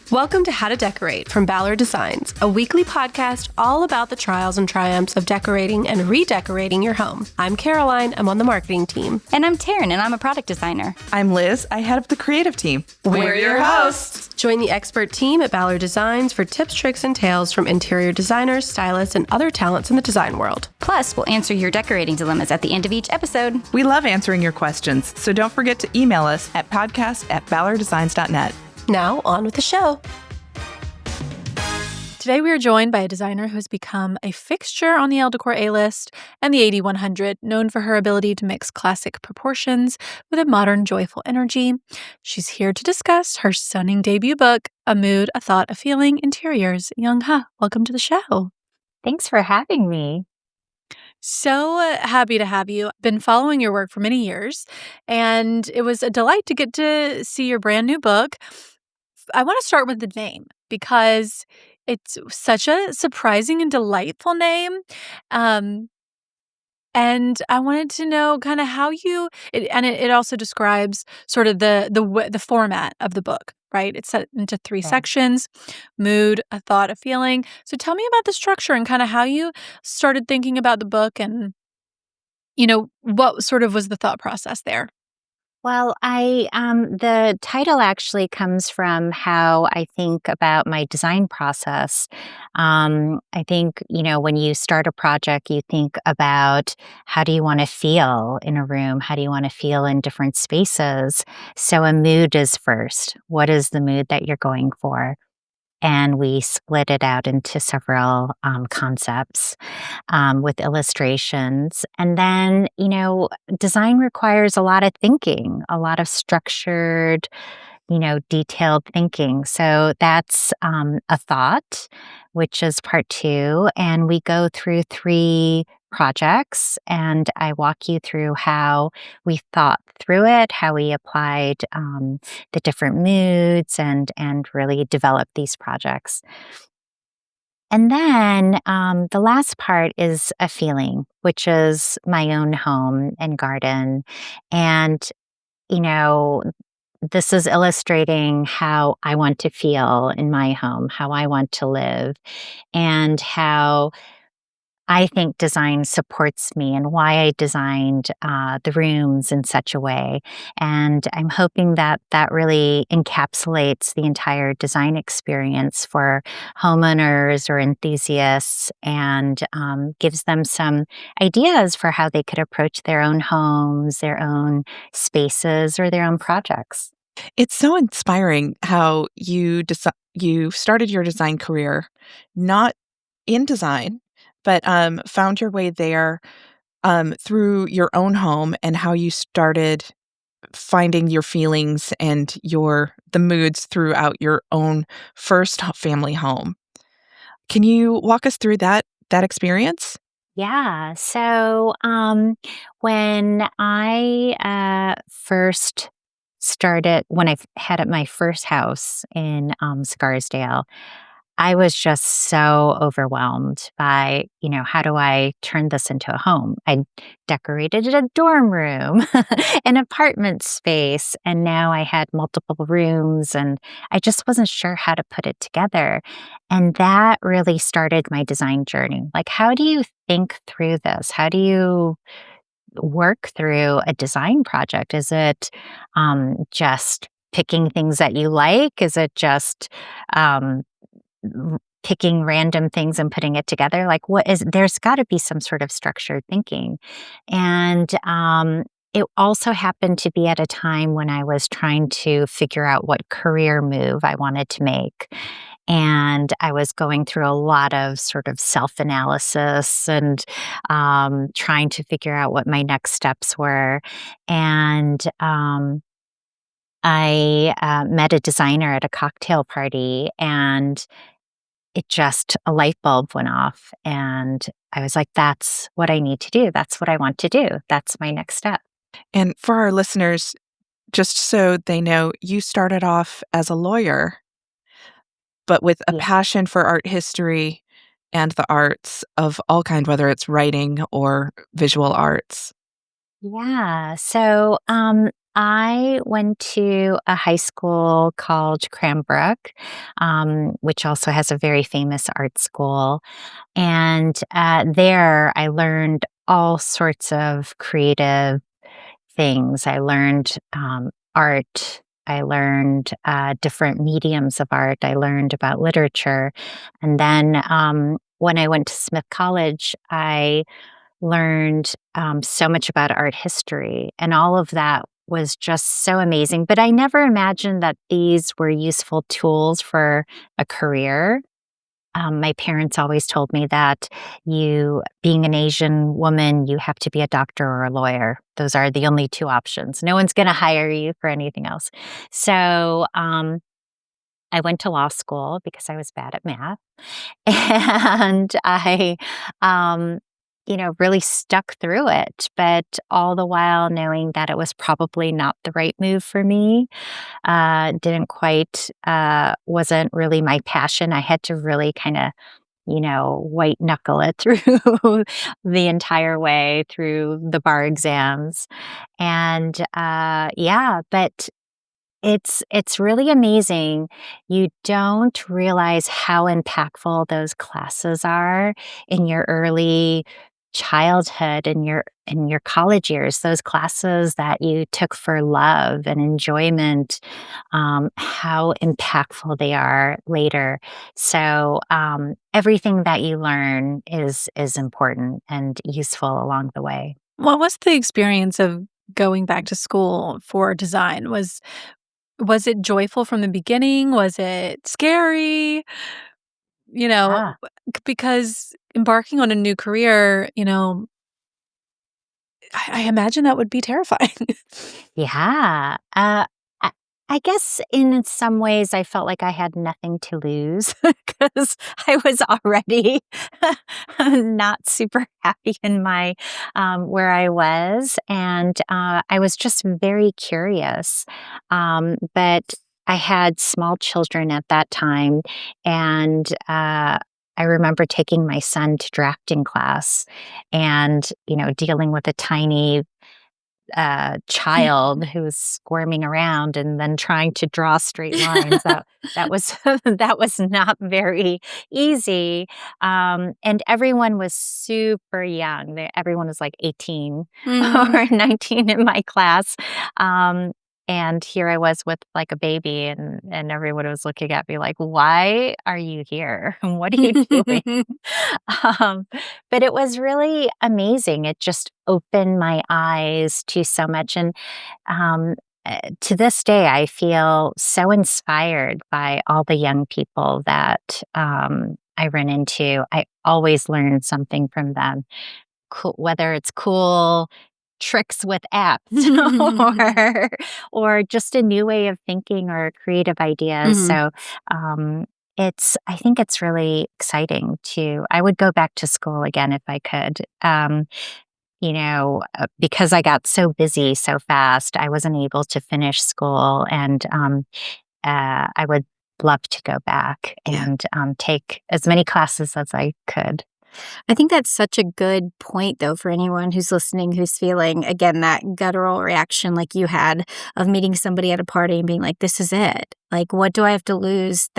Welcome to How to Decorate from Ballard Designs, a weekly podcast all about the trials and triumphs of decorating and redecorating your home. I'm Caroline, I'm on the marketing team. And I'm Taryn, and I'm a product designer. I'm Liz, I head up the creative team. We're your hosts. Join the expert team at Ballard Designs for tips, tricks, and tales from interior designers, stylists, and other talents in the design world. Plus, we'll answer your decorating dilemmas at the end of each episode. We love answering your questions, so don't forget to email us at podcast@ballarddesigns.net. Now, on with the show. Today we are joined by a designer who has become a fixture on the Elle Decor A-list and the 8100, known for her ability to mix classic proportions with a modern, joyful energy. She's here to discuss her stunning debut book, A Mood, a Thought, a Feeling, Interiors. Young Ha, welcome to the show. Thanks for having me. So happy to have you. Been following your work for many years, and it was a delight to get to see your brand new book. I want to start with the name because it's such a surprising and delightful name. And I wanted to know kind of how it also describes sort of the format of the book, right? It's set into three sections: mood, a thought, a feeling. So tell me about the structure and kind of how you started thinking about the book and, what sort of was the thought process there? Well, the title actually comes from how I think about my design process. I think, when you start a project, you think about how do you want to feel in a room? How do you want to feel in different spaces? So a mood is first. What is the mood that you're going for? And we split it out into several concepts with illustrations. And then, design requires a lot of thinking, a lot of structured, detailed thinking. So that's a thought, which is part 2. And we go through 3 projects, and I walk you through how we thought through it, how we applied the different moods and really developed these projects. And then the last part is a feeling, which is my own home and garden. And, this is illustrating how I want to feel in my home, how I want to live, and how I think design supports me and why I designed the rooms in such a way. And I'm hoping that really encapsulates the entire design experience for homeowners or enthusiasts and gives them some ideas for how they could approach their own homes, their own spaces, or their own projects. It's so inspiring how you started your design career not in design, but found your way there through your own home and how you started finding your feelings and the moods throughout your own first family home. Can you walk us through that experience? Yeah. So when I first started, when I had at my first house in Scarsdale, I was just so overwhelmed by, how do I turn this into a home? I decorated a dorm room, an apartment space, and now I had multiple rooms, and I just wasn't sure how to put it together. And that really started my design journey. Like, how do you think through this? How do you work through a design project? Is it just picking things that you like? Is it just picking random things and putting it together? Like, there's got to be some sort of structured thinking. And it also happened to be at a time when I was trying to figure out what career move I wanted to make. And I was going through a lot of sort of self-analysis and trying to figure out what my next steps were. And I met a designer at a cocktail party, and a light bulb went off. And I was like, that's what I need to do. That's what I want to do. That's my next step. And for our listeners, just so they know, you started off as a lawyer, but with a passion for art history and the arts of all kinds, whether it's writing or visual arts. Yeah. So I went to a high school called Cranbrook, which also has a very famous art school. And there I learned all sorts of creative things. I learned art. I learned different mediums of art. I learned about literature. And then when I went to Smith College, I learned so much about art history. And all of that was just so amazing. But I never imagined that these were useful tools for a career. My parents always told me that being an Asian woman, you have to be a doctor or a lawyer. Those are the only two options. No one's going to hire you for anything else. So I went to law school because I was bad at math. And I, um, really stuck through it, but all the while knowing that it was probably not the right move for me. Didn't quite, wasn't really my passion. I had to really kind of, white knuckle it through the entire way through the bar exams. And yeah, but it's really amazing. You don't realize how impactful those classes are in your early childhood and your college years. Those classes that you took for love and enjoyment, how impactful they are later. So everything that you learn is important and useful along the way. What was the experience of going back to school for design? Was it joyful from the beginning? Was it scary? You know, Ah. because embarking on a new career, I imagine that would be terrifying. Yeah. I I guess in some ways I felt like I had nothing to lose because I was already not super happy in my where I was, and I was just very curious. But I had small children at that time, and I remember taking my son to drafting class, and dealing with a tiny child who was squirming around and then trying to draw straight lines. That was that was not very easy. And everyone was super young. Everyone was like 18 Mm. or 19 in my class. And here I was with like a baby, and everyone was looking at me like, "Why are you here? What are you doing?" Um, but it was really amazing. It just opened my eyes to so much. And to this day, I feel so inspired by all the young people that I run into. I always learn something from them, whether it's cool tricks with apps or just a new way of thinking or creative ideas. Mhm. So I think it's really exciting I would go back to school again if I could. Because I got so busy so fast, I wasn't able to finish school, and I would love to go back Yeah. and take as many classes as I could. I think that's such a good point, though, for anyone who's listening who's feeling, again, that guttural reaction like you had of meeting somebody at a party and being like, this is it. Like, what do I have to lose?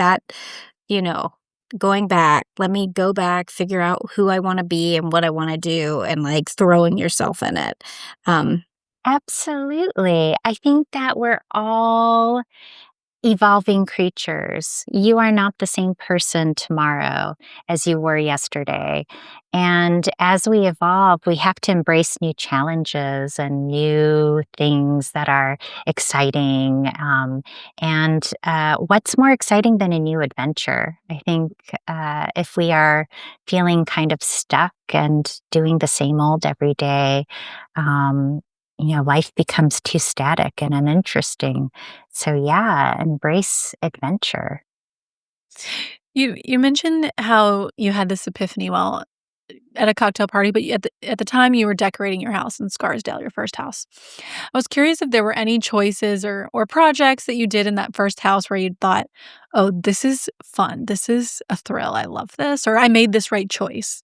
You know, going back, let me go back, figure out who I want to be and what I want to do, and like throwing yourself in it. Um, Absolutely. I think that we're all evolving creatures. You are not the same person tomorrow as you were yesterday. And as we evolve, we have to embrace new challenges and new things that are exciting. And what's more exciting than a new adventure? I think if we are feeling kind of stuck and doing the same old every day, um, life becomes too static and uninteresting. So yeah, embrace adventure. You mentioned how you had this epiphany while at a cocktail party, but at the time you were decorating your house in Scarsdale, your first house. I was curious if there were any choices or projects that you did in that first house where you thought, "Oh, this is fun. This is a thrill. I love this," or "I made this right choice."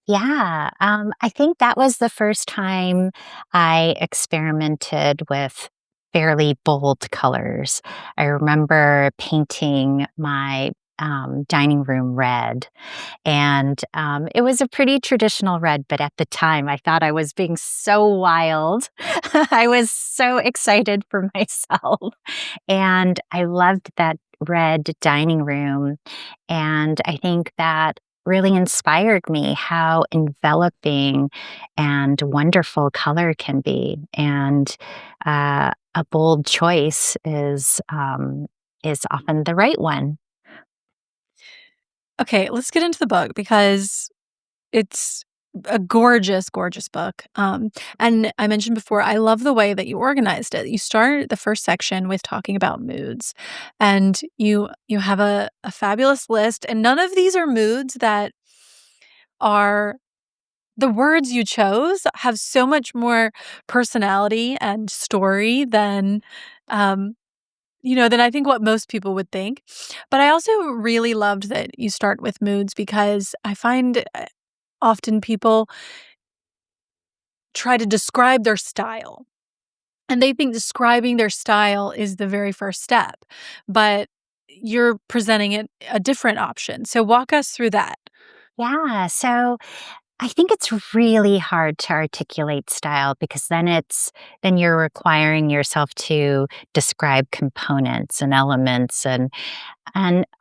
Yeah, I think that was the first time I experimented with fairly bold colors. I remember painting my dining room red, and it was a pretty traditional red, but at the time I thought I was being so wild. I was so excited for myself. And I loved that red dining room. And I think that really inspired me how enveloping and wonderful color can be. And a bold choice is often the right one. Okay, let's get into the book because it's a gorgeous, gorgeous book. And I mentioned before, I love the way that you organized it. You start the first section with talking about moods, and you have a fabulous list. And none of these are moods that are the words you chose have so much more personality and story than um, than I think what most people would think. But I also really loved that you start with moods because I find often people try to describe their style. And they think describing their style is the very first step, but you're presenting it a different option. So walk us through that. Yeah. So I think it's really hard to articulate style because then you're requiring yourself to describe components and elements and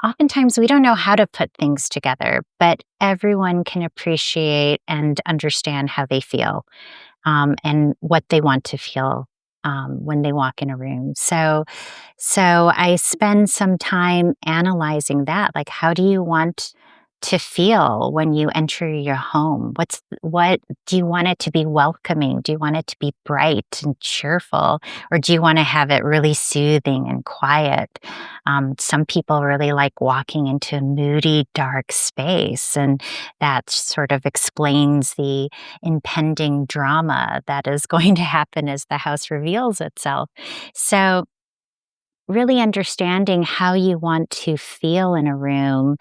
oftentimes we don't know how to put things together, but everyone can appreciate and understand how they feel and what they want to feel when they walk in a room. So I spend some time analyzing that. Like, how do you want to feel when you enter your home? What do you want it to be welcoming? Do you want it to be bright and cheerful? Or do you want to have it really soothing and quiet? Some people really like walking into a moody, dark space, and that sort of explains the impending drama that is going to happen as the house reveals itself. So really understanding how you want to feel in a room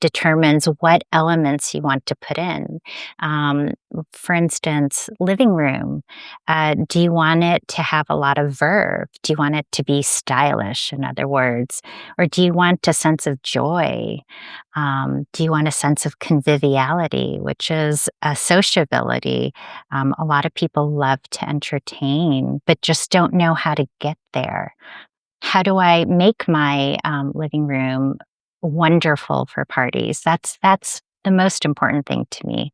determines what elements you want to put in. Um, for instance, living room. Do you want it to have a lot of verve? Do you want it to be stylish, in other words? Or do you want a sense of joy? Do you want a sense of conviviality, which is a sociability? A lot of people love to entertain, but just don't know how to get there. How do I make my living room wonderful for parties? That's the most important thing to me.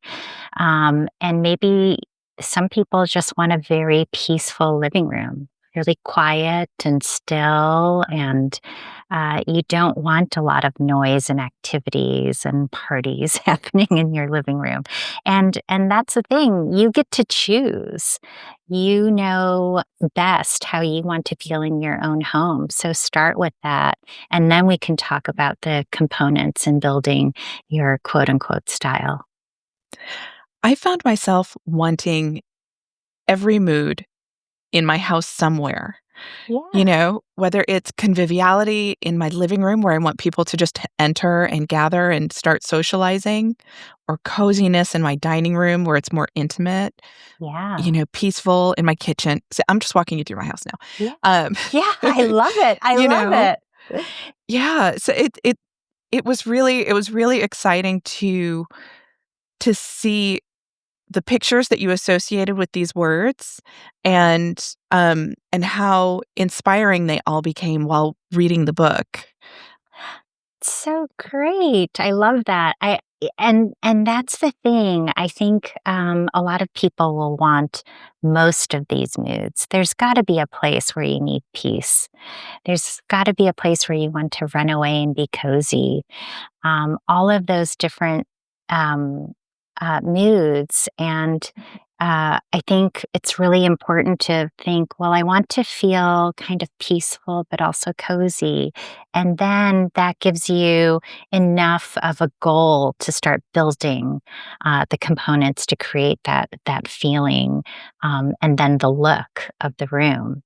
And maybe some people just want a very peaceful living room, really quiet and still, and you don't want a lot of noise and activities and parties happening in your living room. And that's the thing, you get to choose. You know best how you want to feel in your own home. So start with that. And then we can talk about the components and building your quote unquote style. I found myself wanting every mood in my house somewhere. Whether it's conviviality in my living room where I want people to just enter and gather and start socializing, or coziness in my dining room where it's more intimate, Yeah. peaceful in my kitchen. So I'm just walking you through my house now. Yeah. Um, Yeah, I love it. I you love know, it. yeah. So it was really exciting to see the pictures that you associated with these words and how inspiring they all became while reading the book. So great. I love that. And that's the thing. I think a lot of people will want most of these moods. There's got to be a place where you need peace. There's got to be a place where you want to run away and be cozy. All of those different um, moods. And I think it's really important to think, well, I want to feel kind of peaceful, but also cozy. And then that gives you enough of a goal to start building the components to create that feeling, and then the look of the room.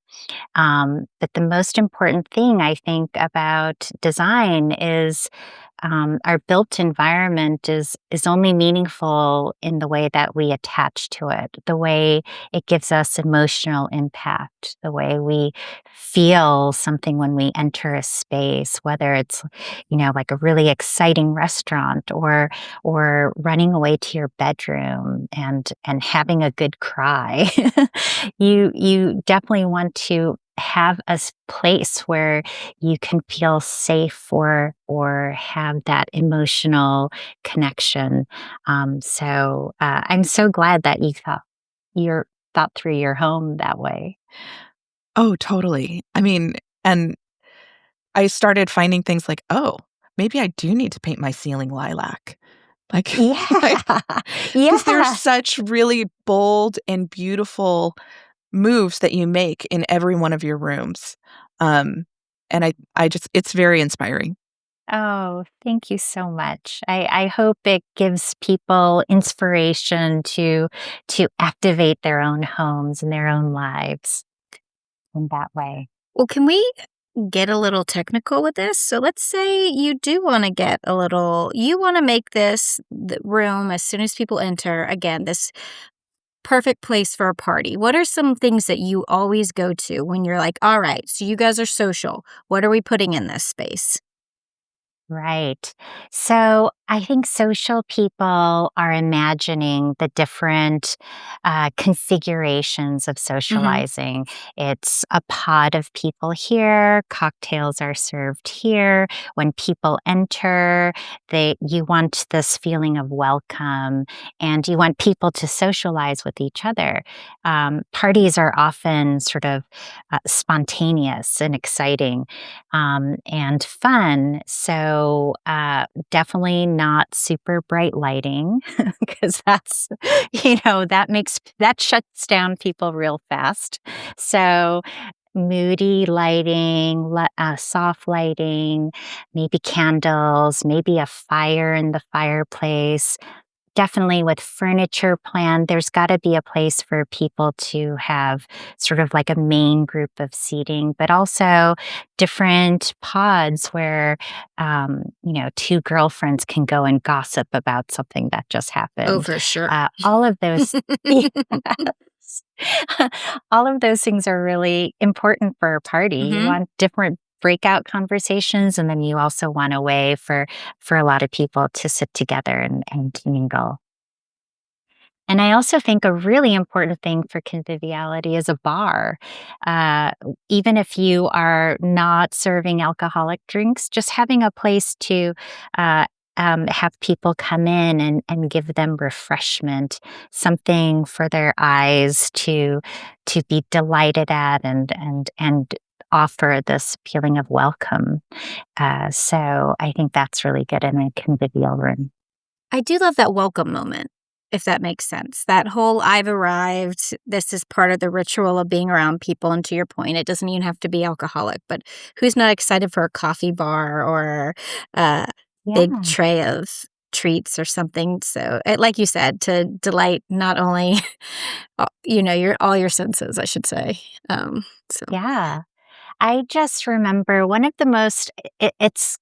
But the most important thing I think about design is our built environment is only meaningful in the way that we attach to it, the way it gives us emotional impact, the way we feel something when we enter a space, whether it's, like a really exciting restaurant or running away to your bedroom and having a good cry. You definitely want to have a place where you can feel safe or have that emotional connection. So I'm so glad that you thought through your home that way. Oh, totally. I mean, and I started finding things like, "Oh, maybe I do need to paint my ceiling lilac." Like, Yeah, because there's yeah. such really bold and beautiful moves that you make in every one of your rooms. Um, and I just it's very inspiring. Oh, thank you so much. I hope it gives people inspiration to activate their own homes and their own lives in that way. Well, can we get a little technical with this? So let's say you do want to you want to make this the room as soon as people enter, again, this perfect place for a party. What are some things that you always go to when you're like, all right, so you guys are social. What are we putting in this space? Right. So I think social people are imagining the different configurations of Hmm. socializing. It's a pod of people here, cocktails are served here. When people enter, you want this feeling of welcome and you want people to socialize with each other. Parties are often sort of spontaneous and exciting and fun. So definitely not super bright lighting because that shuts down people real fast. So moody lighting, soft lighting, maybe candles, maybe a fire in the fireplace. Definitely with furniture planned, there's got to be a place for people to have sort of like a main group of seating, but also different pods where, two girlfriends can go and gossip about something that just Oh, happened. for sure. All of those, yes. All of those things are really important for a party. You Hmm. want different breakout conversations, and then you also want a way for a lot of people to sit together and mingle. And I also think a really important thing for conviviality is a bar. Uh, Even if you are not serving alcoholic drinks, just having a place to uh, have people come in and give them refreshment, something for their eyes to be delighted at and offer this feeling of welcome. So I think that's really good in a convivial room. I do love that welcome moment, if that makes sense. That whole I've arrived, this is part of the ritual of being around people. And to your point, it doesn't even have to be alcoholic, but who's not excited for a coffee bar or a big Yeah. tray of treats or something? So, like you said, to delight not only, your all your senses, I should say. So, Yeah. I just remember one of the most it's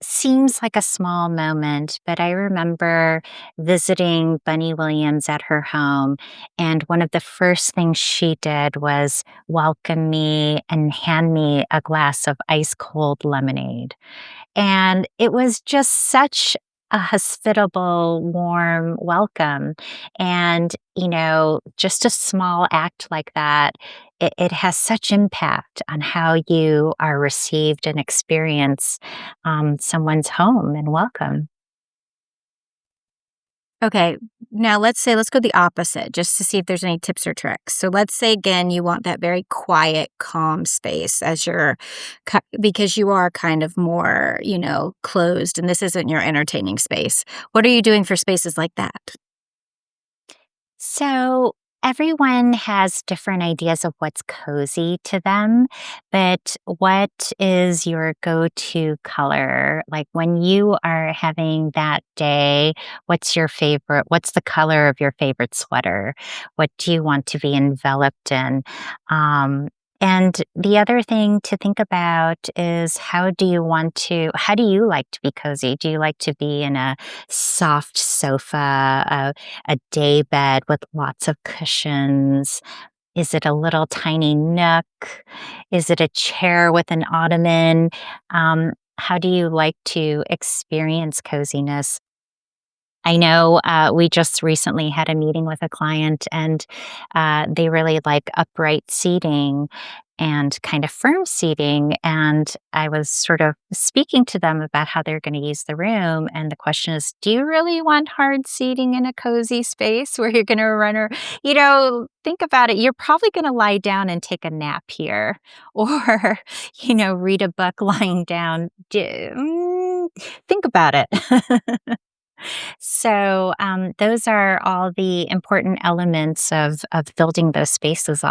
seems like a small moment, but I remember visiting Bunny Williams at her home, and one of the first things she did was welcome me and hand me a glass of ice cold lemonade. And it was just such a hospitable, warm welcome. And, just a small act like that, it has such impact on how you are received and experience someone's home and welcome. okay, now let's go the opposite just to see if there's any tips or tricks. So let's say again you want that very quiet, calm space as because you are kind of more, closed and this isn't your entertaining space. What are you doing for spaces like that? So, everyone has different ideas of what's cozy to them, but what is your go to color? Like when you are having that day, what's your favorite? What's the color of your favorite sweater? What do you want to be enveloped in? Um, And the other thing to think about is how do you like to be cozy? Do you like to be in a soft sofa, a day bed with lots of cushions? Is it a little tiny nook? Is it a chair with an ottoman? How do you like to experience coziness? I know we just recently had a meeting with a client, and they really like upright seating and kind of firm seating. And I was sort of speaking to them about how they're going to use the room. And the question is, do you really want hard seating in a cozy space where you're going to run or, think about it. You're probably going to lie down and take a nap here or, read a book lying down. Think about it. So those are all the important elements of building those spaces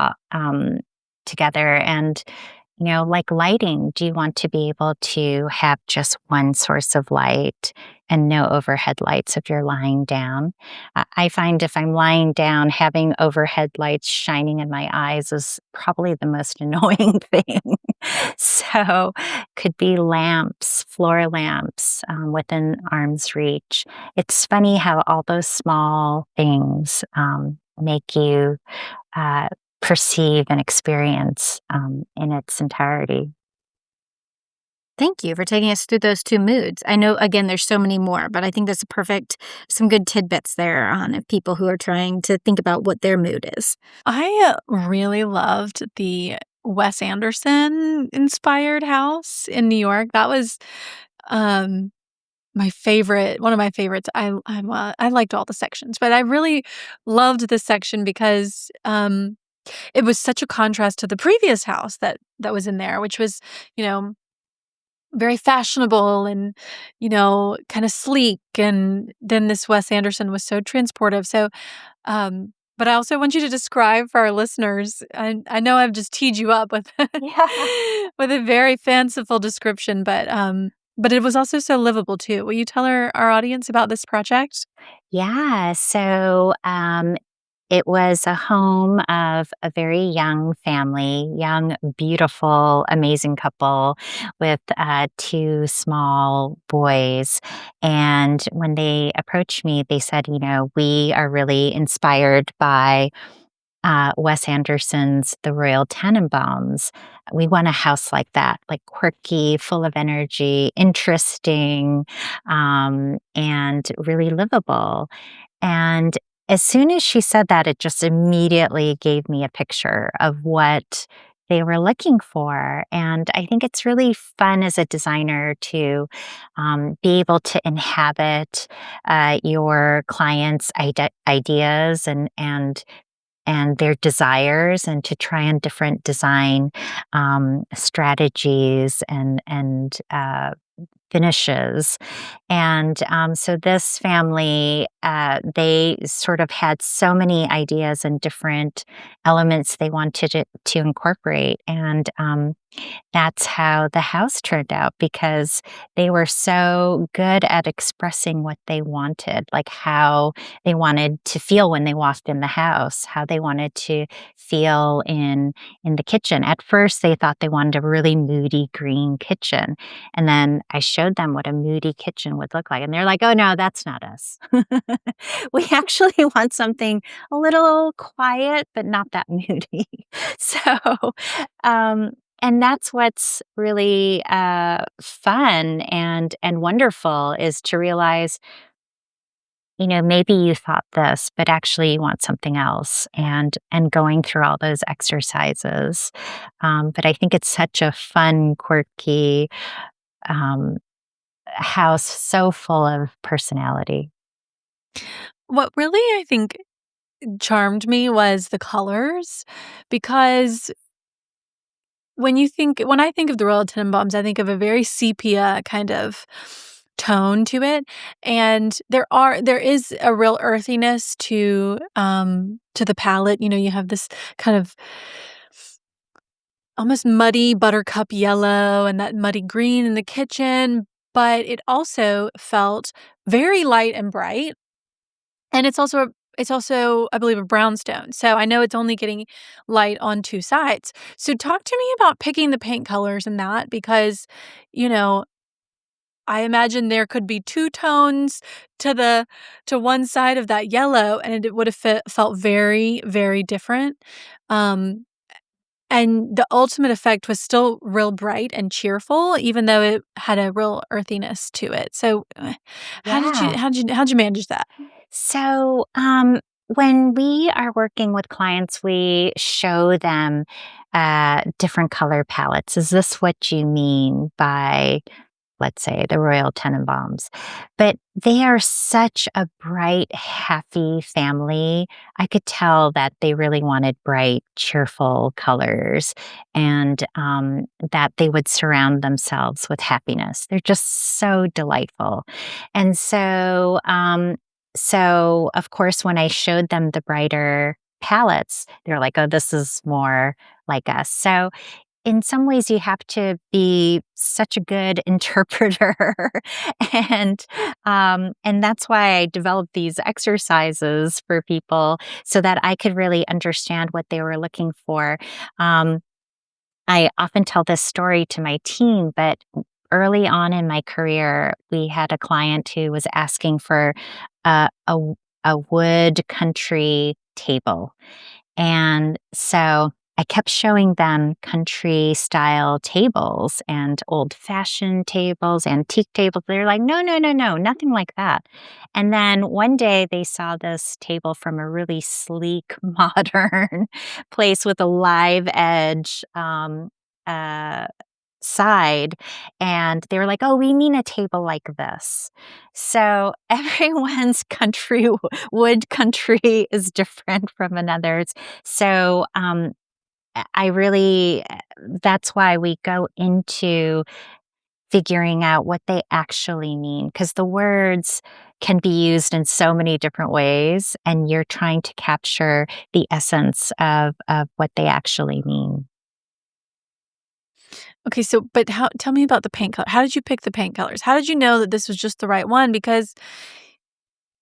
together. And like lighting, do you want to be able to have just one source of light and no overhead lights if you're lying down? I find if I'm lying down, having overhead lights shining in my eyes is probably the most annoying thing. So, could be lamps, floor lamps within arm's reach. It's funny how all those small things make you perceive and experience in its entirety. Thank you for taking us through those two moods. I know, again, there's so many more, but I think that's some good tidbits there on people who are trying to think about what their mood is. I really loved the Wes Anderson inspired house in New York. That was my favorite, one of my favorites. I liked all the sections, but I really loved this section because it was such a contrast to the previous house that was in there, which was, very fashionable and, kind of sleek. And then this Wes Anderson was so transportive. So, but I also want you to describe for our listeners. I know I've just teed you up with with a very fanciful description, but it was also so livable too. Will you tell our audience about this project? Yeah. So it was a home of a very young family, young, beautiful, amazing couple with two small boys. And when they approached me, they said, we are really inspired by Wes Anderson's The Royal Tenenbaums. We want a house like that, like quirky, full of energy, interesting, and really livable. And as soon as she said that, it just immediately gave me a picture of what they were looking for. And I think it's really fun as a designer to be able to inhabit your clients' ideas and their desires, and to try on different design strategies and finishes. And so this family, they sort of had so many ideas and different elements they wanted to incorporate. And that's how the house turned out, because they were so good at expressing what they wanted, like how they wanted to feel when they walked in the house, how they wanted to feel in the kitchen. At first, they thought they wanted a really moody green kitchen. And then I showed them what a moody kitchen would look like. And they're like, oh, no, that's not us. We actually want something a little quiet, but not that moody. So, and that's what's really fun and wonderful, is to realize, maybe you thought this, but actually you want something else, and going through all those exercises. But I think it's such a fun, quirky house, so full of personality. What really, I think, charmed me was the colors, because when I think of the Royal Tenenbaums, I think of a very sepia kind of tone to it, and there is a real earthiness to the palette. You have this kind of almost muddy buttercup yellow and that muddy green in the kitchen, but it also felt very light and bright. And it's also it's also, I believe, a brownstone. So I know it's only getting light on two sides. So talk to me about picking the paint colors in that because, you know, I imagine there could be two tones to one side of that yellow, and it would have felt very, very different. Um, and the ultimate effect was still real bright and cheerful, even though it had a real earthiness to it. So, Yeah. how'd you manage that? So, when we are working with clients, we show them different color palettes. Is this what you mean by, let's say, the Royal Tenenbaums? But they are such a bright, happy family. I could tell that they really wanted bright, cheerful colors and that they would surround themselves with happiness. They're just so delightful. And so, of course, when I showed them the brighter palettes, they're like, oh, this is more like us. So, in some ways, you have to be such a good interpreter, and and that's why I developed these exercises for people so that I could really understand what they were looking for. Um, I often tell this story to my team, but early on in my career, we had a client who was asking for a, a, a wood country table. And so I kept showing them country style tables and old fashioned tables, antique tables. They're like, no, no, no, no, nothing like that. And then one day they saw this table from a really sleek, modern place with a live edge uh, side. And they were like, oh, we mean a table like this. So everyone's wood country is different from another's. So I really, that's why we go into figuring out what they actually mean, because the words can be used in so many different ways, and you're trying to capture the essence of what they actually mean. Okay, so but how tell me about the paint color. How did you pick the paint colors? How did you know that this was just the right one? Because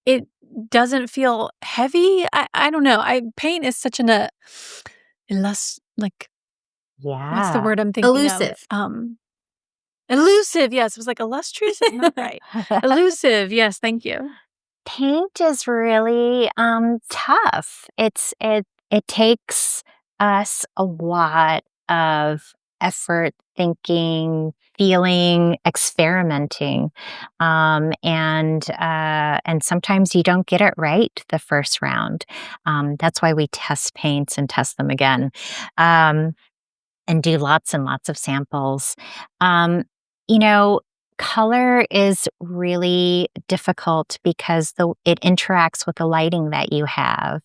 it doesn't feel heavy. I don't know. I paint is such an like what's the Yeah. word I'm thinking of? Elusive. Elusive. Yes, it was like illustrious is not right. Elusive. Yes, thank you. Paint is really tough. It takes us a lot of effort, thinking, feeling, experimenting, and sometimes you don't get it right the first round. That's why we test paints and test them again. Um, and do lots and lots of samples. Um, you know, color is really difficult because it interacts with the lighting that you have.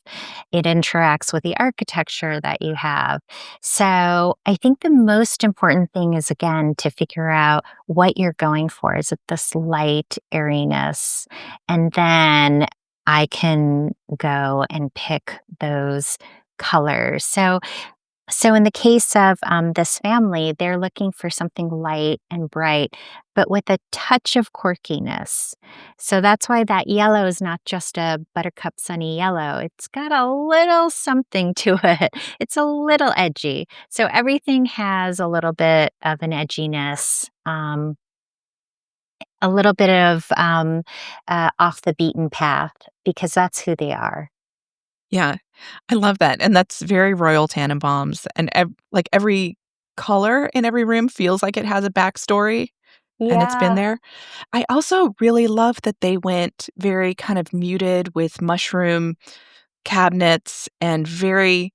It interacts with the architecture that you have. So I think the most important thing is, again, to figure out what you're going for. Is it this light airiness? And then I can go and pick those colors. So in the case of this family, they're looking for something light and bright, but with a touch of quirkiness. So that's why that yellow is not just a buttercup sunny yellow. It's got a little something to it. It's a little edgy. So everything has a little bit of an edginess, a little bit of off the beaten path, because that's who they are. Yeah, I love that, and that's very Royal Tannenbaums, and like, every color in every room feels like it has a backstory, and it's been Yeah. there. I also really love that they went very kind of muted with mushroom cabinets and very,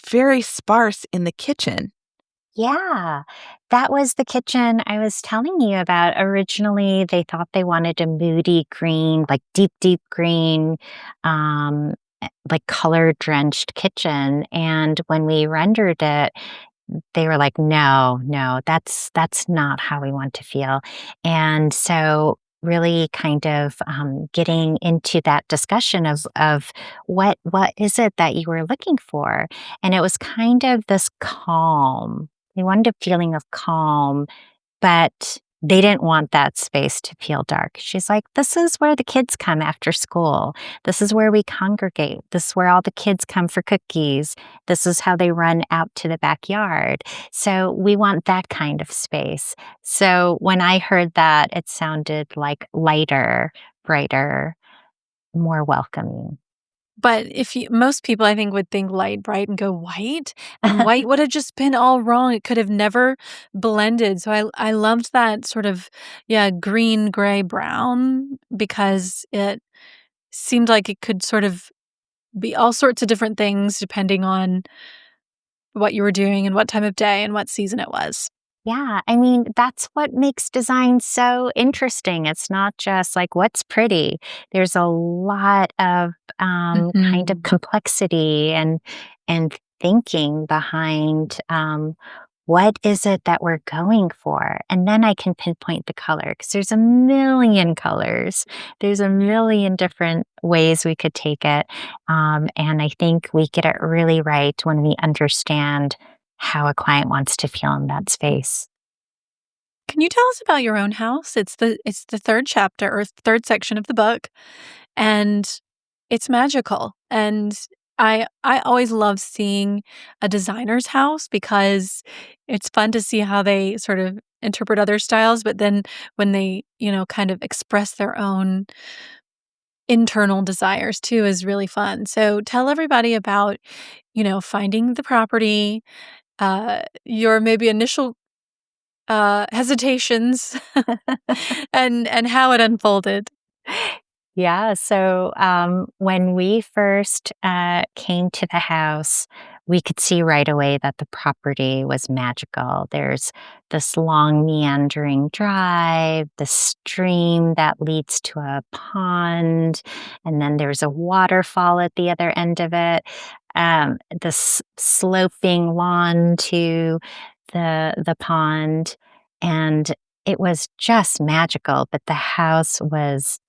very sparse in the kitchen. Yeah, that was the kitchen I was telling you about. Originally, they thought they wanted a moody green, like deep, deep green, like color drenched kitchen. And when we rendered it, they were like, no, no, that's not how we want to feel. And so really kind of getting into that discussion of what is it that you were looking for. And it was kind of this calm. We wanted a feeling of calm, but they didn't want that space to feel dark. She's like, this is where the kids come after school. This is where we congregate. This is where all the kids come for cookies. This is how they run out to the backyard. So we want that kind of space. So when I heard that, it sounded like lighter, brighter, more welcoming. But most people, I think, would think light, bright, and go white, and white would have just been all wrong. It could have never blended. So I loved that sort of, green, gray, brown, because it seemed like it could sort of be all sorts of different things depending on what you were doing and what time of day and what season it was. Yeah, I mean, that's what makes design so interesting. It's not just like what's pretty. There's a lot of kind of complexity and thinking behind what is it that we're going for? And then I can pinpoint the color because there's a million colors. There's a million different ways we could take it. And I think we get it really right when we understand how a client wants to feel in that space. Can you tell us about your own house? It's the third chapter or third section of the book, and it's magical. And I always love seeing a designer's house because it's fun to see how they sort of interpret other styles, but then when they, kind of express their own internal desires too is really fun. So tell everybody about, finding the property, your maybe initial hesitations and how it unfolded. Yeah. So when we first came to the house, we could see right away that the property was magical. There's this long meandering drive, the stream that leads to a pond, and then there's a waterfall at the other end of it. This sloping lawn to the pond, and it was just magical. But the house was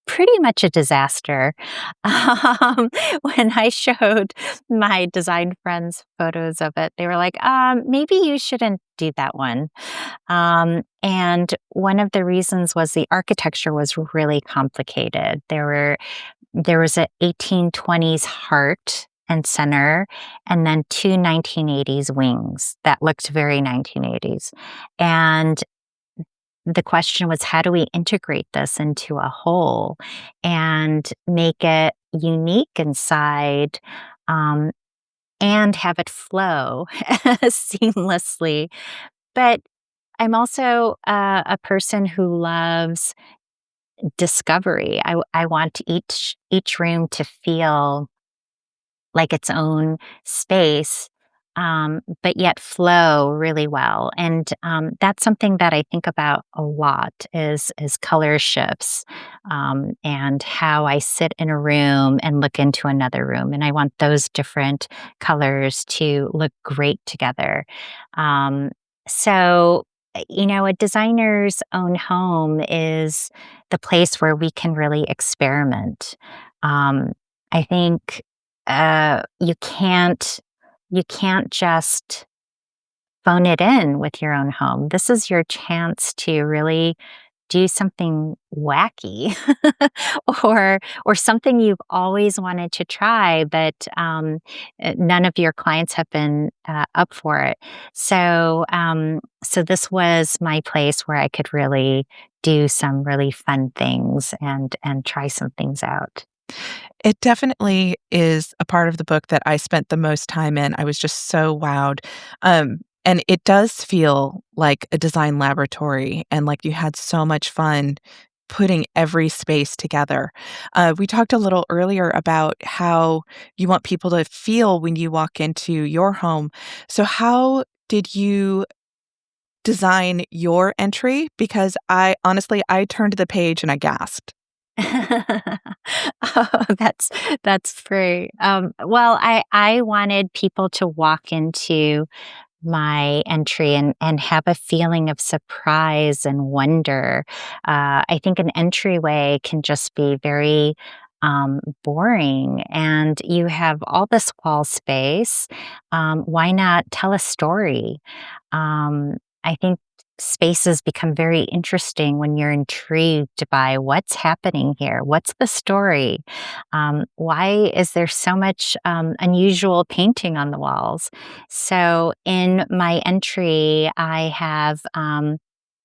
pretty much a disaster. Um, when I showed my design friends photos of it, they were like, maybe you shouldn't do that one. And one of the reasons was the architecture was really complicated. There was a 1820s heart and center, and then two 1980s wings that looked very 1980s. And the question was, how do we integrate this into a whole and make it unique inside, and have it flow seamlessly? But I'm also a person who loves discovery. I want each room to feel like its own space, but yet flow really well. And that's something that I think about a lot is color shifts, and how I sit in a room and look into another room. And I want those different colors to look great together. So, a designer's own home is the place where we can really experiment. I think you can't just phone it in with your own home. This is your chance to really do something wacky or something you've always wanted to try, but none of your clients have been up for it. So this was my place where I could really do some really fun things and try some things out. It definitely is a part of the book that I spent the most time in. I was just so wowed. And it does feel like a design laboratory and like you had so much fun putting every space together. We talked a little earlier about how you want people to feel when you walk into your home. So, how did you design your entry? Because I honestly, I turned to the page and I gasped. Oh, that's great. Well, I wanted people to walk into my entry and have a feeling of surprise and wonder. I think an entryway can just be very boring, and you have all this wall space. Why not tell a story? I think spaces become very interesting when you're intrigued by what's happening here. What's the story? Why is there so much unusual painting on the walls? So in my entry, I have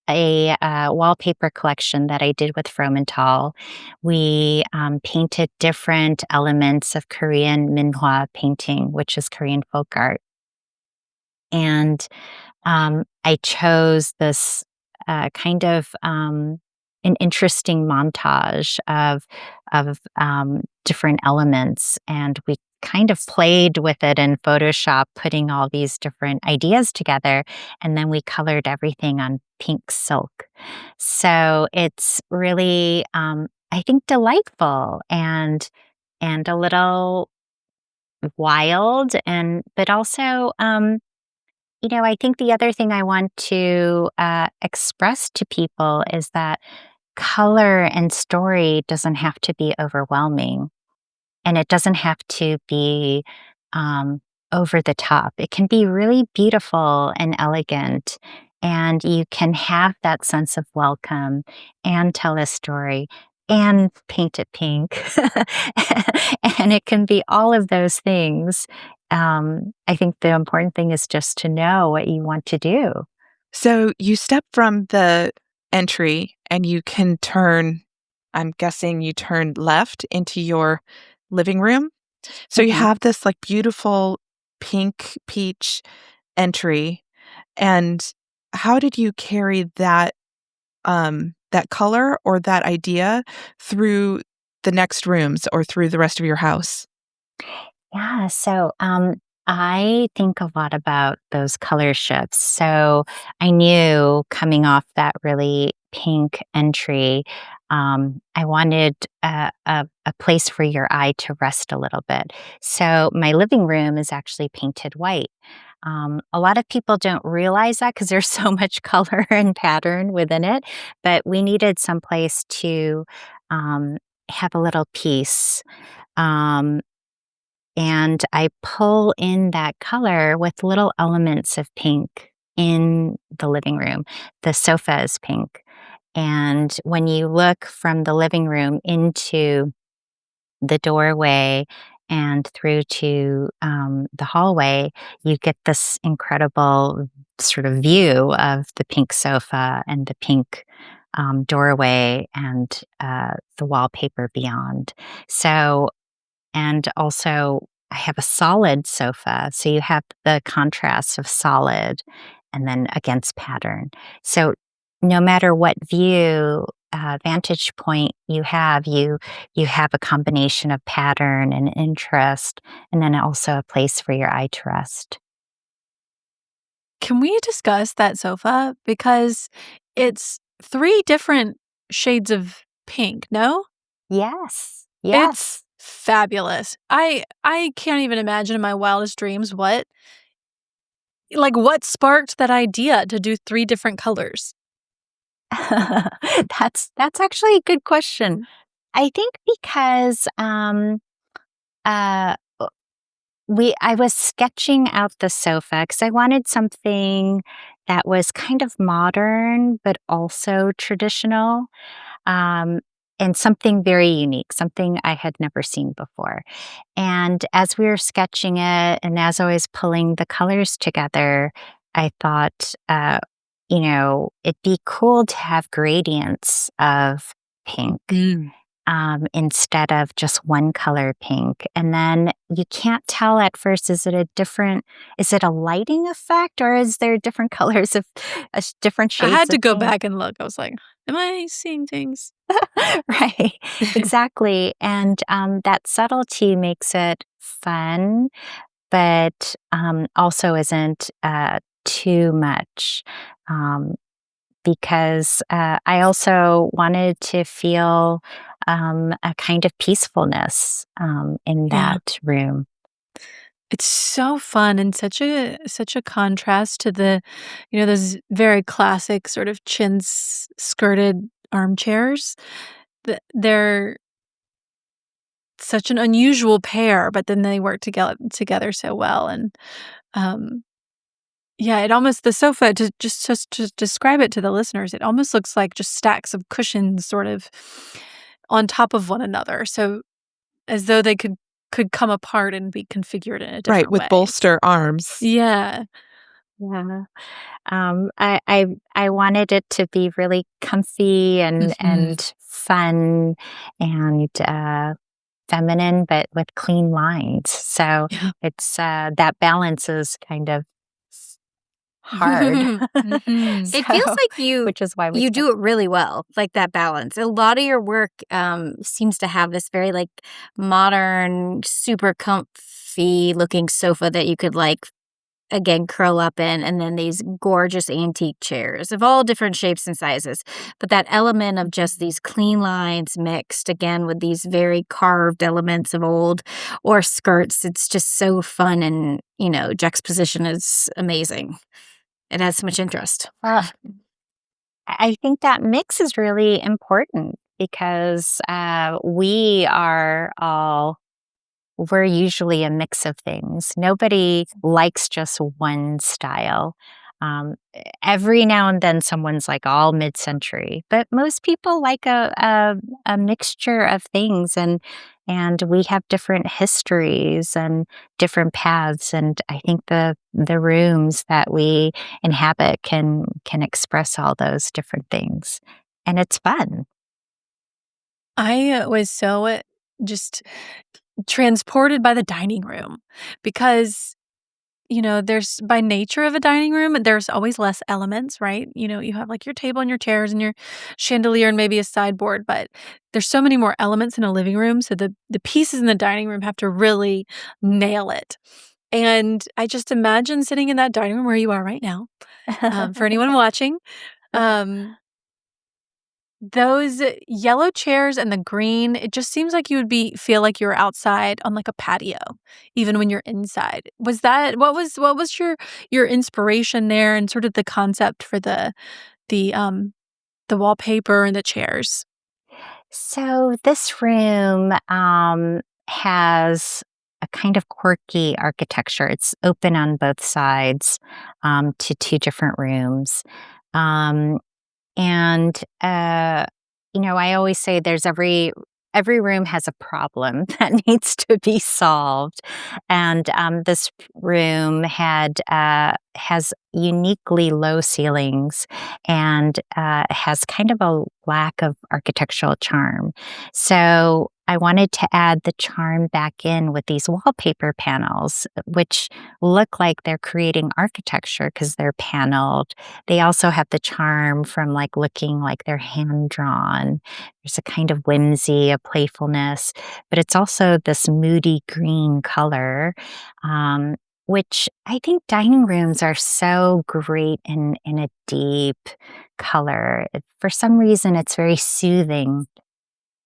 a wallpaper collection that I did with Fromental. We painted different elements of Korean minhwa painting, which is Korean folk art. And I chose this kind of an interesting montage of different elements, and we kind of played with it in Photoshop, putting all these different ideas together, and then we colored everything on pink silk. So it's really, I think, delightful and a little wild, and but also. I think the other thing I want to express to people is that color and story doesn't have to be overwhelming, and it doesn't have to be over the top. It can be really beautiful and elegant, and you can have that sense of welcome and tell a story and paint it pink. And it can be all of those things. I think the important thing is just to know what you want to do. So you step from the entry and you can turn, I'm guessing you turn left into your living room. So you Mhm. have this like beautiful pink peach entry. And how did you carry that color or that idea through the next rooms or through the rest of your house? Yeah, so I think a lot about those color shifts. So I knew coming off that really pink entry, I wanted a place for your eye to rest a little bit. So my living room is actually painted white. A lot of people don't realize that because there's so much color and pattern within it, but we needed some place to um, have a little peace. Um, and I pull in that color with little elements of pink in the living room. The sofa is pink. And when you look from the living room into the doorway and through to the hallway, you get this incredible sort of view of the pink sofa and the pink doorway and the wallpaper beyond. So and also, I have a solid sofa, so you have the contrast of solid and then against pattern. So no matter what vantage point you have a combination of pattern and interest, and then also a place for your eye to rest. Can we discuss that sofa? Because it's 3 different shades of pink, no? Yes. It's Yes. fabulous. I can't even imagine in my wildest dreams what sparked that idea to do 3 different colors? That's actually a good question. I think because uh I was sketching out the sofa because I wanted something that was kind of modern but also traditional, um, and something very unique, something I had never seen before. And as we were sketching it, and as I was pulling the colors together, I thought, it'd be cool to have gradients of pink instead of just one color pink. And then you can't tell at first, is it a lighting effect or is there different colors of different I shades had to of go pink? back and look. I was like, "Am I seeing things?" Right, exactly. And that subtlety makes it fun, but also isn't too much. Um, because I also wanted to feel a kind of peacefulness in Yeah. that room. It's so fun and such a contrast to those very classic sort of skirted armchairs. They're such an unusual pair, but then they work together so well. And um, Yeah, it almost the sofa just to describe it to the listeners, it almost looks like just stacks of cushions sort of on top of one another. So as though they could come apart and be configured in a Right, different with way. bolster arms. Yeah. Yeah. I wanted it to be really comfy and Mhm. fun and feminine, but with clean lines. So Yeah. it's that balance is kind of hard. Mhm. It feels So, like you which is why we you spent. do it really well, like that balance. A lot of your work seems to have this very like modern, super comfy looking sofa that you could like again curl up in, and then these gorgeous antique chairs of all different shapes and sizes. But that element of just these clean lines mixed again with these very carved elements of old or skirts, it's just so fun, and juxtaposition is amazing. It has so much interest. Well, I think that mix is really important because we're usually a mix of things. Nobody likes just one style. Every now and then, someone's like all mid-century, but most people like a mixture of things, and we have different histories and different paths. And I think the rooms that we inhabit can express all those different things, and it's fun. I was so just transported by the dining room because, there's by nature of a dining room, there's always less elements, right? You have like your table and your chairs and your chandelier and maybe a sideboard, but there's so many more elements in a living room. So the pieces in the dining room have to really nail it. And I just imagine sitting in that dining room where you are right now. For anyone watching, um, those yellow chairs and the green, it just seems like you would feel like you're outside on, like, a patio, even when you're inside. Was that what was your inspiration there and sort of the concept for the wallpaper and the chairs? So this room has a kind of quirky architecture. It's open on both sides to two different rooms. Um, and I always say there's every room has a problem that needs to be solved, and this room has uniquely low ceilings and has kind of a lack of architectural charm. So I wanted to add the charm back in with these wallpaper panels, which look like they're creating architecture because they're paneled. They also have the charm from like looking like they're hand drawn. There's a kind of whimsy, a playfulness, but it's also this moody green color, which I think dining rooms are so great in a deep color. For some reason, it's very soothing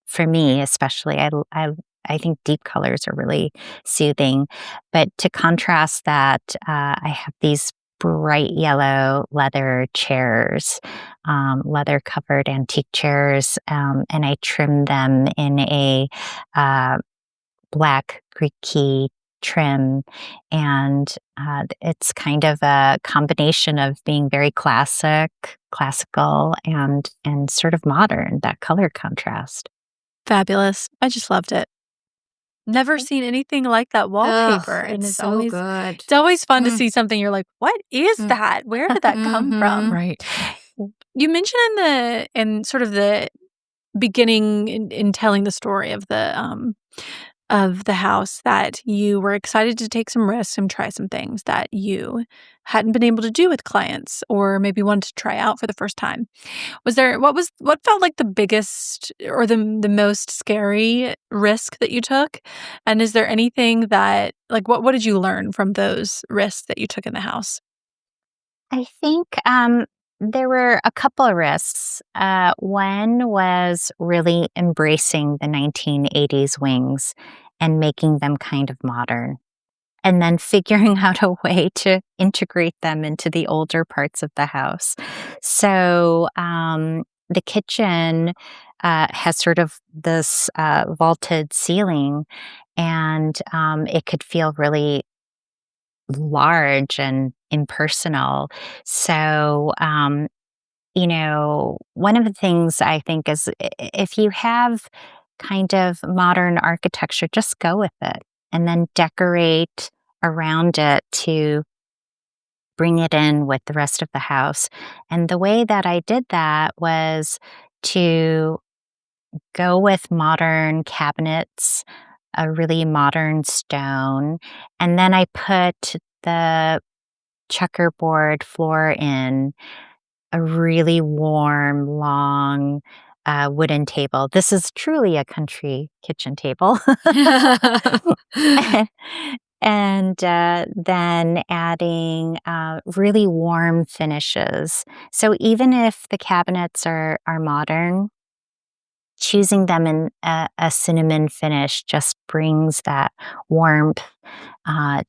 for me, especially. I think deep colors are really soothing. But to contrast that, I have these bright yellow leather chairs, leather covered antique chairs, and I trimmed them in a uh, black Greek key trim. And it's kind of a combination of being very classical, and sort of modern, that color contrast. Fabulous. I just loved it. Never Thank seen anything like that Ugh, wallpaper, and it's so good. it's always fun to Mm, see something you're like, "What is mm. that? Where did that come from?" Mhm. Right. You mentioned in sort of the beginning in telling the story of the house that you were excited to take some risks and try some things that you hadn't been able to do with clients or maybe wanted to try out for the first time. What felt like the biggest or the most scary risk that you took? And is there anything that like what did you learn from those risks that you took in the house? I think there were a couple of risks. One was really embracing the 1980s wings and making them kind of modern, and then figuring out a way to integrate them into the older parts of the house. So the kitchen has sort of this vaulted ceiling, and it could feel really large and impersonal. So, one of the things I think is if you have kind of modern architecture, just go with it and then decorate around it to bring it in with the rest of the house. And the way that I did that was to go with modern cabinets, a really modern stone, and then I put the checkerboard floor in a really warm, long wooden table. This is truly a country kitchen table. And then adding really warm finishes. So even if the cabinets are modern, choosing them in a cinnamon finish just brings that warmth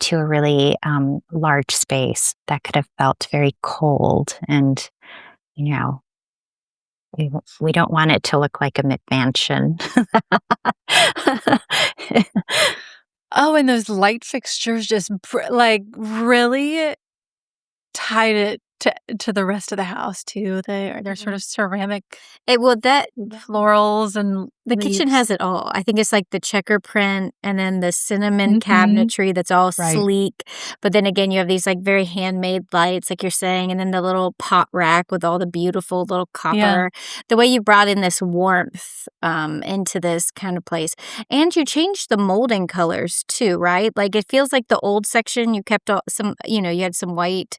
to a really large space that could have felt very cold. And, you know, we don't want it to look like a McMansion. Oh, and those light fixtures just like really tied it to the rest of the house too. They're sort of ceramic That florals and the kitchen leaves. has it all. I think it's like the checker print and then the cinnamon cabinetry that's all Right. sleek. But then again, you have these like very handmade lights, like you're saying, and then the little pot rack with all the beautiful little copper. The way you brought in this warmth into this kind of place. And you changed the molding colors too, right? Like it feels like the old section, you kept some, you had some white,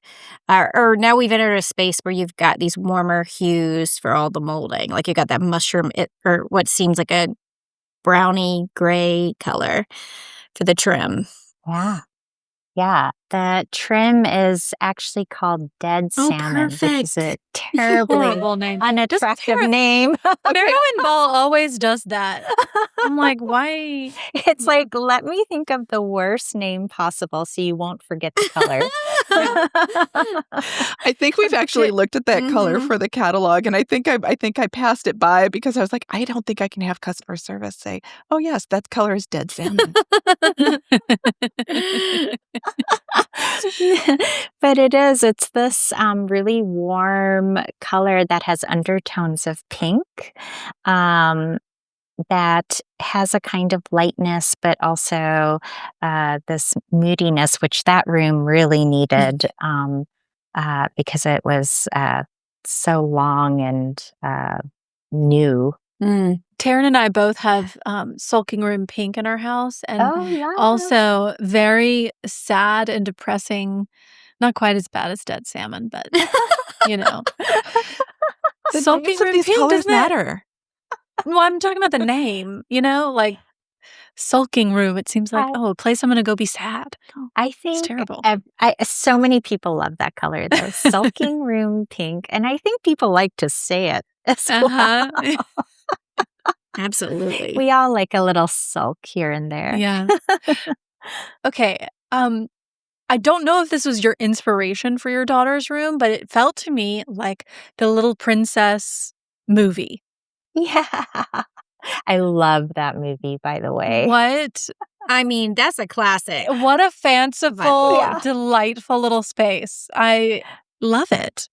or now we've entered a space where you've got these warmer hues for all the molding. Like you got that mushroom, or what seems like a browny gray color for the trim. Yeah. Yeah. The trim is actually called dead salmon, which is a terribly Horrible name. unattractive name. Marilyn Ball always does that. I'm like, why? It's like, let me think of the worst name possible so you won't forget the color. I think we've actually looked at that color for the catalog, and I think I passed it by because I was like, I don't think I can have customer service say, "Oh yes, that color is dead salmon." But it's this really warm color that has undertones of pink, that has a kind of lightness, but also this moodiness, which that room really needed because it was so long and new. Taryn and I both have sulking room pink in our house, and yeah. also very sad and depressing. Not quite as bad as dead salmon, but The sulking names of room these pink colors doesn't it? matter. Well, I'm talking about the name. Like sulking room. It seems like a place I'm going to go be sad. I It's think terrible. so many people love that color, though. Sulking room pink. And I think people like to say it as well. Absolutely. We all like a little sulk here and there. Yeah. Okay. I don't know if this was your inspiration for your daughter's room, but it felt to me like the Little Princess movie. Yeah. I love that movie, by the way. What? I mean, that's a classic. What a fanciful, Yeah. delightful little space. I love it.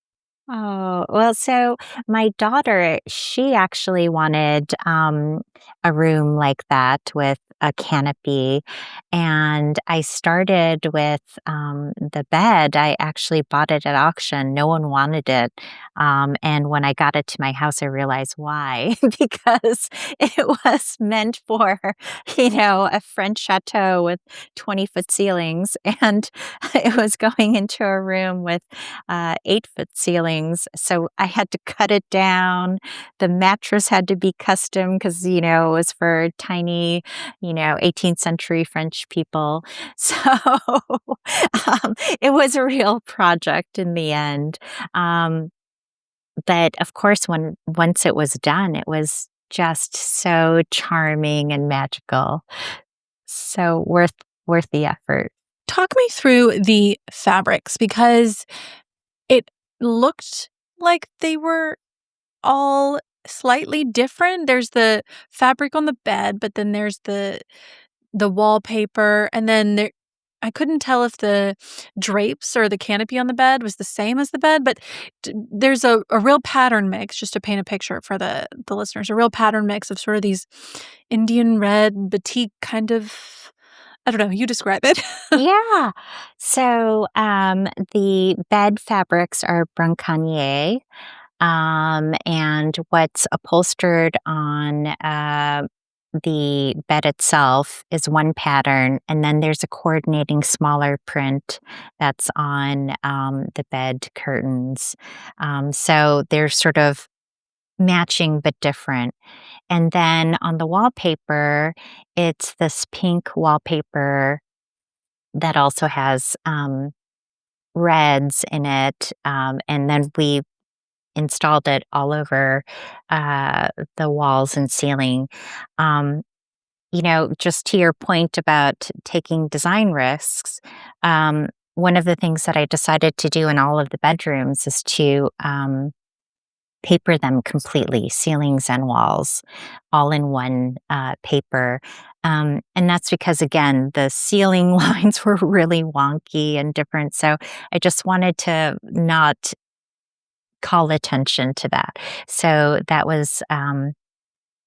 Oh, well, so my daughter, she actually wanted a room like that with a canopy. And I started with the bed. I actually bought it at auction. No one wanted it. And when I got it to my house, I realized why. Because it was meant for, a French chateau with 20-foot ceilings. And it was going into a room with 8-foot ceilings. So I had to cut it down. The mattress had to be custom because, it was for tiny, 18th century French people. So it was a real project in the end. But of course, once it was done, it was just so charming and magical. So worth the effort. Talk me through the fabrics, because it looked like they were all slightly different. There's the fabric on the bed, but then there's the wallpaper, and then I couldn't tell if the drapes or the canopy on the bed was the same as the bed, but there's a real pattern mix, just to paint a picture for the listeners, a real pattern mix of sort of these Indian red batik kind of, I don't know, you describe it. Yeah. So the bed fabrics are Brancanier, and what's upholstered on the bed itself is one pattern, and then there's a coordinating smaller print that's on the bed curtains. So they're sort of matching but different. And then on the wallpaper, it's this pink wallpaper that also has reds in it. And then we installed it all over the walls and ceiling. Um, just to your point about taking design risks, one of the things that I decided to do in all of the bedrooms is to paper them completely, ceilings and walls, all in one paper. And that's because, again, the ceiling lines were really wonky and different. So I just wanted to not call attention to that. So that was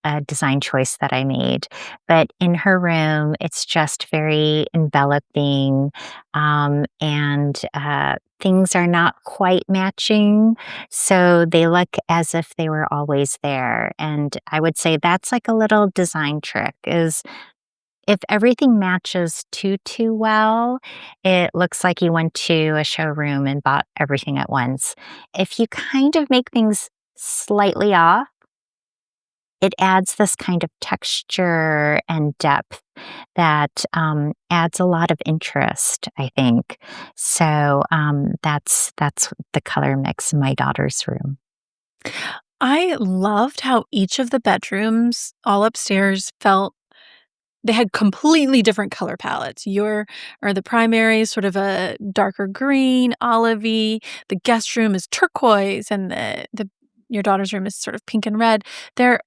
a design choice that I made. But in her room, it's just very enveloping, and things are not quite matching. So they look as if they were always there. And I would say that's like a little design trick is if everything matches too well, it looks like you went to a showroom and bought everything at once. If you kind of make things slightly off, it adds this kind of texture and depth that adds a lot of interest, I think. So that's the color mix in my daughter's room. I loved how each of the bedrooms, all upstairs, felt they had completely different color palettes. The primary is sort of a darker green, olivey. The guest room is turquoise, and the your daughter's room is sort of pink and red. I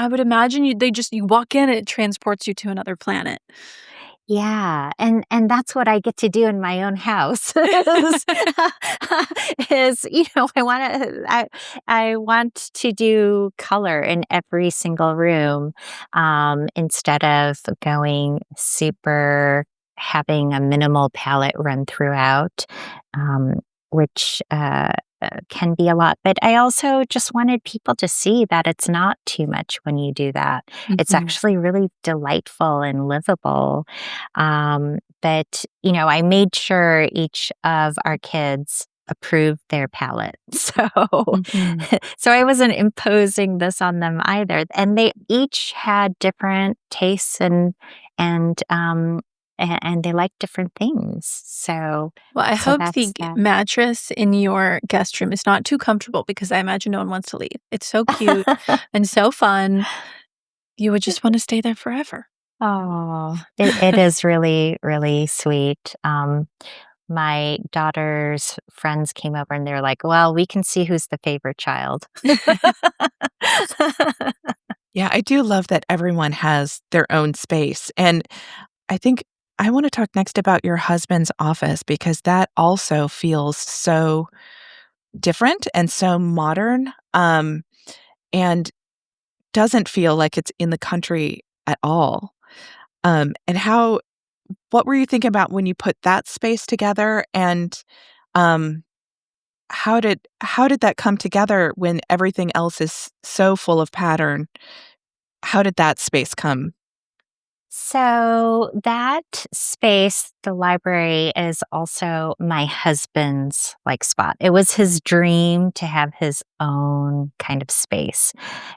would imagine you walk in, it transports you to another planet. Yeah, and that's what I get to do in my own house is, I want to do color in every single room, instead of going super having a minimal palette run throughout, which can be a lot. But I also just wanted people to see that it's not too much when you do that. It's actually really delightful and livable. But, I made sure each of our kids approved their palette. So, so I wasn't imposing this on them either. And they each had different tastes and they like different things. So, Well, I so hope that's the that. mattress in your guest room is not too comfortable because I imagine no one wants to leave. It's so cute and so fun. You would just want to stay there forever. Oh, it is really, really sweet. My daughter's friends came over and they're like, well, we can see who's the favorite child. Yeah, I do love that everyone has their own space. And I think I want to talk next about your husband's office because that also feels so different and so modern, and doesn't feel like it's in the country at all. And what were you thinking about when you put that space together? And um, how did that come together when everything else is so full of pattern? How did that space come? So that space, the library, is also my husband's spot. It was his dream to have his own kind of space.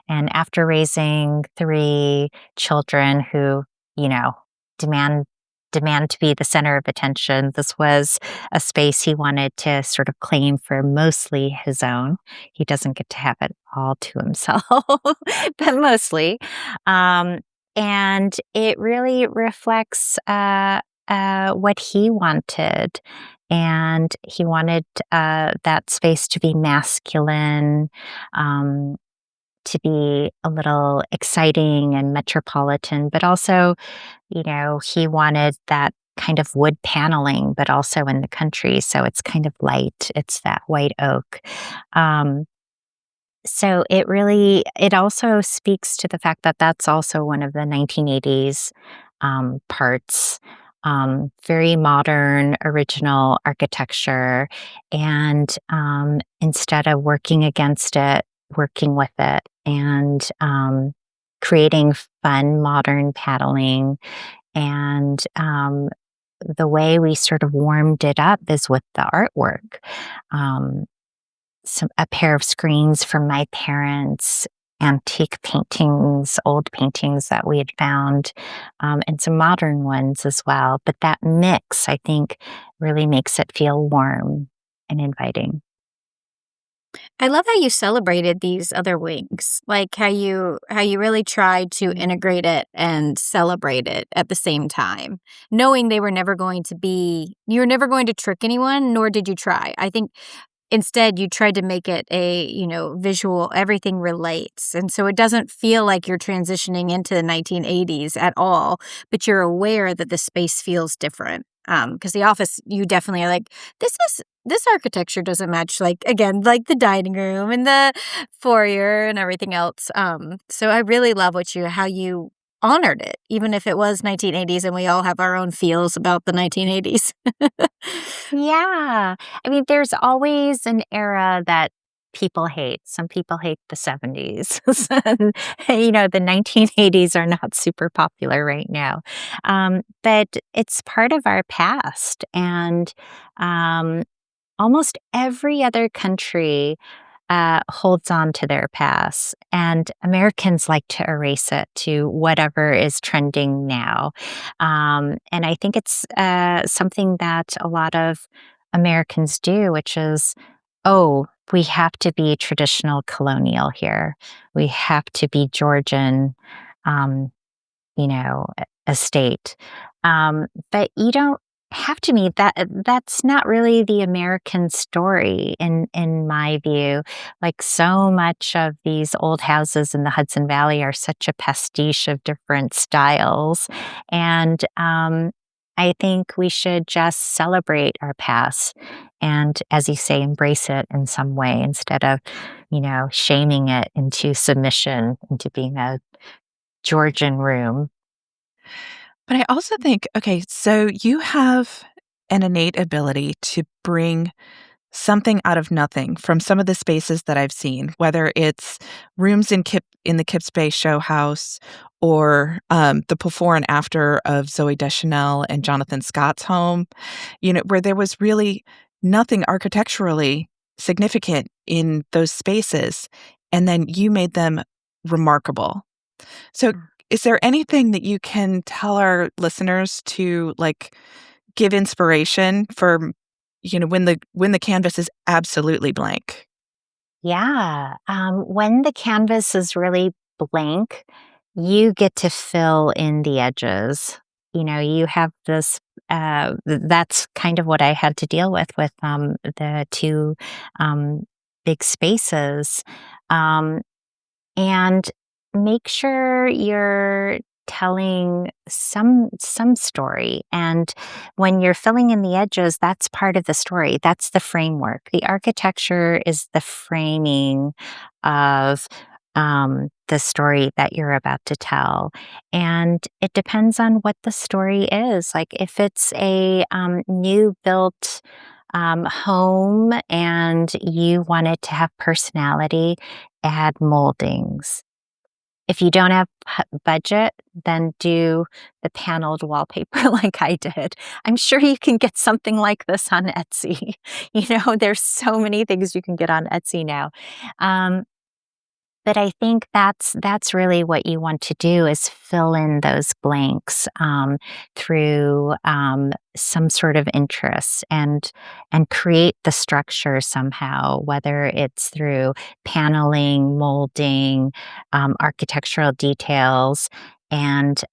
And after raising 3 children who, you know, demand to be the center of attention, this was a space he wanted to sort of claim for mostly his own. He doesn't get to have it all to himself, but mostly. And it really reflects what he wanted. And he wanted that space to be masculine, to be a little exciting and metropolitan, but also, he wanted that kind of wood paneling, but also in the country. So it's kind of light. It's that white oak. Um, so it also speaks to the fact that that's also one of the 1980s parts. Very modern, original architecture. And instead of working against it, working with it and creating fun, modern paddling. And the way we sort of warmed it up is with the artwork. Um, a pair of screens from my parents, antique paintings, old paintings that we had found, and some modern ones as well. But that mix, I think, really makes it feel warm and inviting. I love how you celebrated these other wings, like how you really tried to integrate it and celebrate it at the same time, knowing they were never going to be you were never going to trick anyone, nor did you try. I think instead you tried to make it a, visual, everything relates. And so it doesn't feel like you're transitioning into the 1980s at all, but you're aware that the space feels different. Because the office, you definitely are like, this architecture doesn't match, like, again, like the dining room and the foyer and everything else. So I really love how you honored it, even if it was 1980s and we all have our own feels about the 1980s. Yeah. I mean, there's always an era that people hate. Some people hate the 70s. And, the 1980s are not super popular right now. But it's part of our past. And um, almost every other country holds on to their past, and Americans like to erase it to whatever is trending now. And I think it's something that a lot of Americans do, which is, oh, we have to be traditional colonial here. We have to be Georgian, um, estate. But you don't have to meet that. That's not really the American story, in my view. Like, so much of these old houses in the Hudson Valley are such a pastiche of different styles, and I think we should just celebrate our past and, as you say, embrace it in some way instead of, shaming it into submission, into being a Georgian room. But I also think, okay, so you have an innate ability to bring something out of nothing from some of the spaces that I've seen, whether it's rooms in the Kips Bay Show House or the before and after of Zoe Deschanel and Jonathan Scott's home, where there was really nothing architecturally significant in those spaces, and then you made them remarkable. So, is there anything that you can tell our listeners to, like, give inspiration for, when the canvas is absolutely blank? Yeah. When the canvas is really blank, you get to fill in the edges. You have this, that's kind of what I had to deal with the two um, big spaces. Um, and make sure you're telling some story, and when you're filling in the edges, that's part of the story. That's the framework. The architecture is the framing of the story that you're about to tell, and it depends on what the story is. Like, if it's a new built home and you want it to have personality, add moldings. If you don't have budget, then do the paneled wallpaper like I did. I'm sure you can get something like this on Etsy. There's so many things you can get on Etsy now. Um, but I think that's really what you want to do, is fill in those blanks through some sort of interest, and create the structure somehow, whether it's through paneling, molding, architectural details. And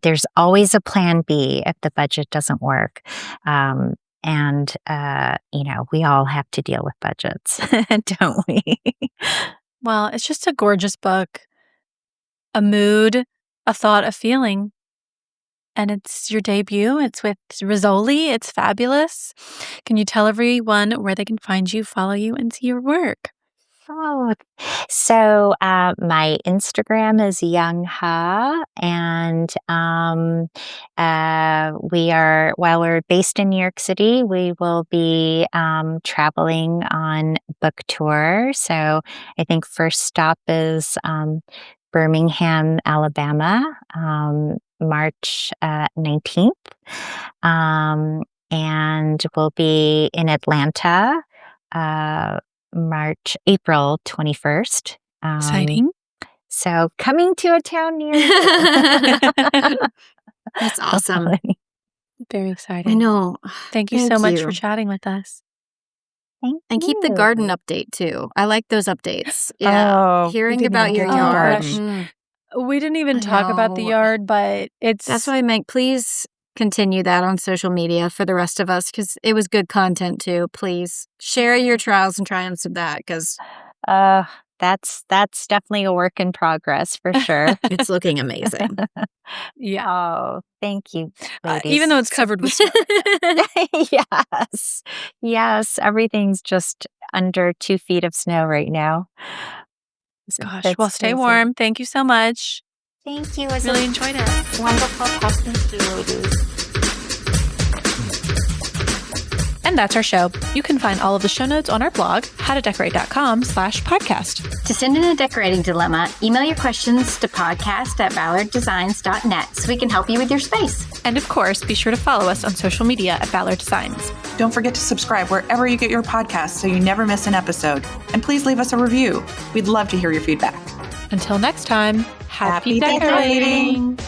there's always a plan B if the budget doesn't work. And we all have to deal with budgets, don't we? Well, it's just a gorgeous book, a mood, a thought, a feeling. and it's your debut. It's with Rizzoli. It's fabulous. Can you tell everyone where they can find you, follow you, and see your work? Oh, so my Instagram is youngha, and while we're based in New York City, we will be traveling on book tour. So I think first stop is Birmingham, Alabama, March 19th, and we'll be in Atlanta. April 21st. Exciting. So coming to a town near you. That's awesome. Very exciting. I know. Thank you so much for chatting with us. Thank And keep the you. garden update too. I like those updates. Yeah. Oh, we Hearing didn't about even your get to the yard. garden. We didn't even I talk about the know. yard, but it's... That's why I meant please continue that on social media for the rest of us, because it was good content too. Please share your trials and triumphs of that, because That's definitely a work in progress for sure. it's looking amazing. Yeah. Oh, thank you, ladies. Even though it's covered with snow. Yes, everything's just under 2 feet of snow right now. Gosh, That's well, stay crazy. warm. Thank you so much. Thank you. It was Really enjoyed it. wonderful talking to you, ladies. And that's our show. You can find all of the show notes on our blog, howtodecorate.com/podcast. To send in a decorating dilemma, email your questions to podcast@ballarddesigns.net so we can help you with your space. And of course, be sure to follow us on social media at Ballard Designs. Don't forget to subscribe wherever you get your podcasts so you never miss an episode. And please leave us a review. We'd love to hear your feedback. Until next time, happy Happy decorating.